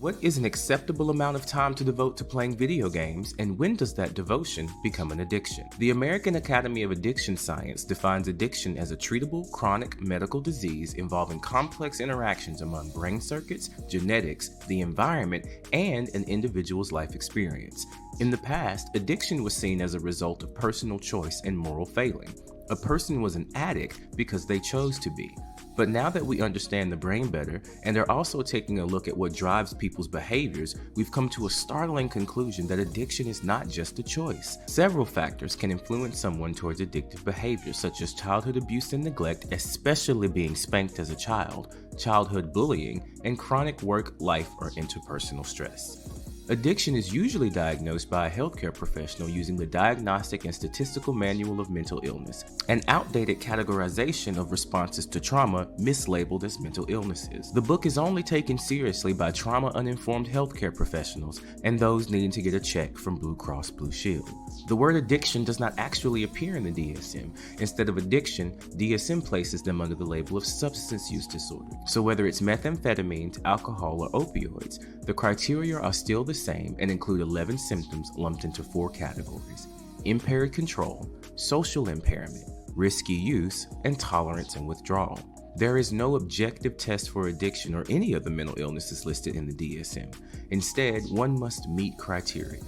What is an acceptable amount of time to devote to playing video games, and when does that devotion become an addiction? The American Academy of Addiction Science defines addiction as a treatable chronic medical disease involving complex interactions among brain circuits, genetics, the environment, and an individual's life experience. In the past, addiction was seen as a result of personal choice and moral failing. A person was an addict because they chose to be. But now that we understand the brain better and are also taking a look at what drives people's behaviors, we've come to a startling conclusion that addiction is not just a choice. Several factors can influence someone towards addictive behavior, such as childhood abuse and neglect, especially being spanked as a child, childhood bullying, and chronic work, life, or interpersonal stress. Addiction is usually diagnosed by a healthcare professional using the Diagnostic and Statistical Manual of Mental Illness, an outdated categorization of responses to trauma mislabeled as mental illnesses. The book is only taken seriously by trauma-uninformed healthcare professionals and those needing to get a check from Blue Cross Blue Shield. The word addiction does not actually appear in the DSM. Instead of addiction, DSM places them under the label of substance use disorder. So whether it's methamphetamines, alcohol, or opioids, the criteria are still the same and include 11 symptoms lumped into 4 categories: impaired control, social impairment, risky use, and tolerance and withdrawal. There is no objective test for addiction or any of the mental illnesses listed in the DSM. Instead, one must meet criteria.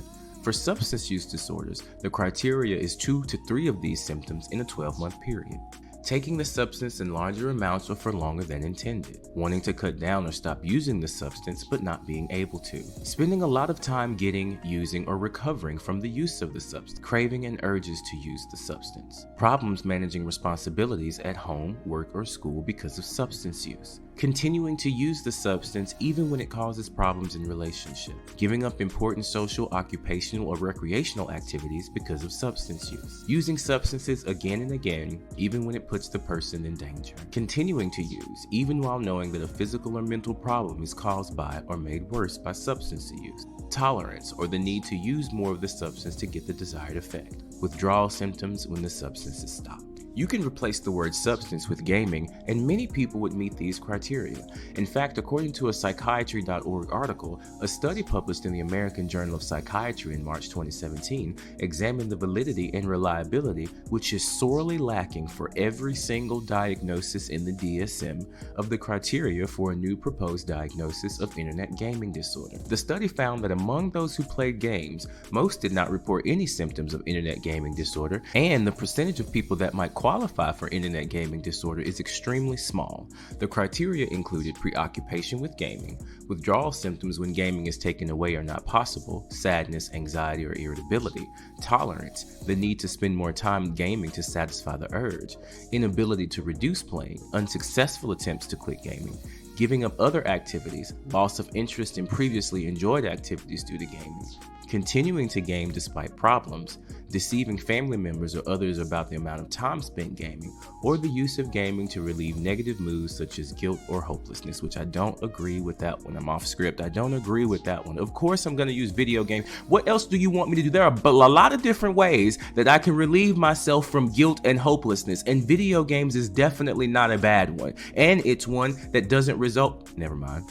For substance use disorders, the criteria is 2 to 3 of these symptoms in a 12-month period. Taking the substance in larger amounts or for longer than intended, wanting to cut down or stop using the substance but not being able to, spending a lot of time getting, using, or recovering from the use of the substance, craving and urges to use the substance, problems managing responsibilities at home, work, or school because of substance use, continuing to use the substance even when it causes problems in relationship, giving up important social, occupational, or recreational activities because of substance use, using substances again and again even when it puts the person in danger, continuing to use even while knowing that a physical or mental problem is caused by or made worse by substance use, tolerance or the need to use more of the substance to get the desired effect, withdrawal symptoms when the substance is stopped. You can replace the word substance with gaming, and many people would meet these criteria. In fact, according to a psychiatry.org article, a study published in the American Journal of Psychiatry in March 2017 examined the validity and reliability, which is sorely lacking for every single diagnosis in the DSM, of the criteria for a new proposed diagnosis of internet gaming disorder. The study found that among those who played games, most did not report any symptoms of internet gaming disorder, and the percentage of people that might qualify for internet gaming disorder is extremely small. The criteria included preoccupation with gaming, withdrawal symptoms when gaming is taken away or not possible, sadness, anxiety, or irritability, tolerance, the need to spend more time gaming to satisfy the urge, inability to reduce playing, unsuccessful attempts to quit gaming, giving up other activities, loss of interest in previously enjoyed activities due to gaming, continuing to game despite problems, deceiving family members or others about the amount of time spent gaming, or the use of gaming to relieve negative moods such as guilt or hopelessness, which I don't agree with that one. I'm off script. I don't agree with that one. Of course, I'm going to use video games. What else do you want me to do? There are a lot of different ways that I can relieve myself from guilt and hopelessness, and video games is definitely not a bad one. And it's one that doesn't result. Never mind.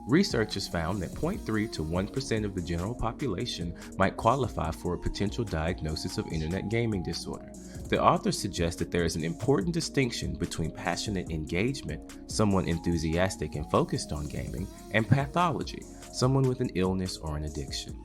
Researchers found that 0.3 to 1% of the general population might qualify for a potential diagnosis of internet gaming disorder. The authors suggest that there is an important distinction between passionate engagement, someone enthusiastic and focused on gaming, and pathology, someone with an illness or an addiction.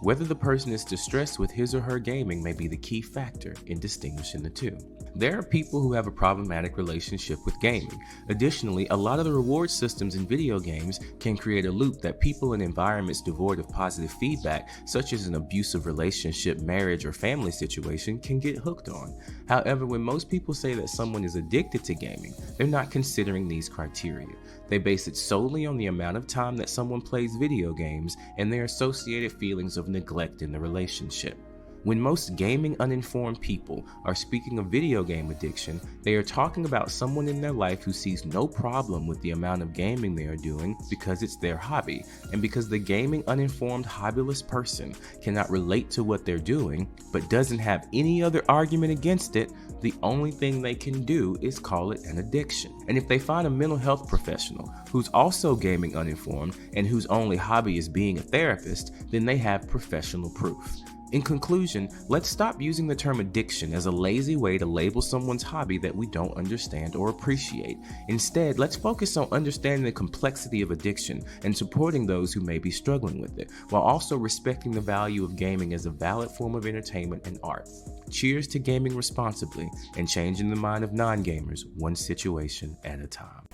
Whether the person is distressed with his or her gaming may be the key factor in distinguishing the two. There are people who have a problematic relationship with gaming. Additionally, a lot of the reward systems in video games can create a loop that people in environments devoid of positive feedback, such as an abusive relationship, marriage, or family situation, can get hooked on. However, when most people say that someone is addicted to gaming, they're not considering these criteria. They base it solely on the amount of time that someone plays video games and their associated feelings of neglect in the relationship. When most gaming uninformed people are speaking of video game addiction, they are talking about someone in their life who sees no problem with the amount of gaming they are doing because it's their hobby, and because the gaming uninformed hobbyless person cannot relate to what they're doing but doesn't have any other argument against it, the only thing they can do is call it an addiction. And if they find a mental health professional who's also gaming uninformed and whose only hobby is being a therapist, then they have professional proof. In conclusion, let's stop using the term addiction as a lazy way to label someone's hobby that we don't understand or appreciate. Instead, let's focus on understanding the complexity of addiction and supporting those who may be struggling with it, while also respecting the value of gaming as a valid form of entertainment and art. Cheers to gaming responsibly and changing the mind of non-gamers one situation at a time.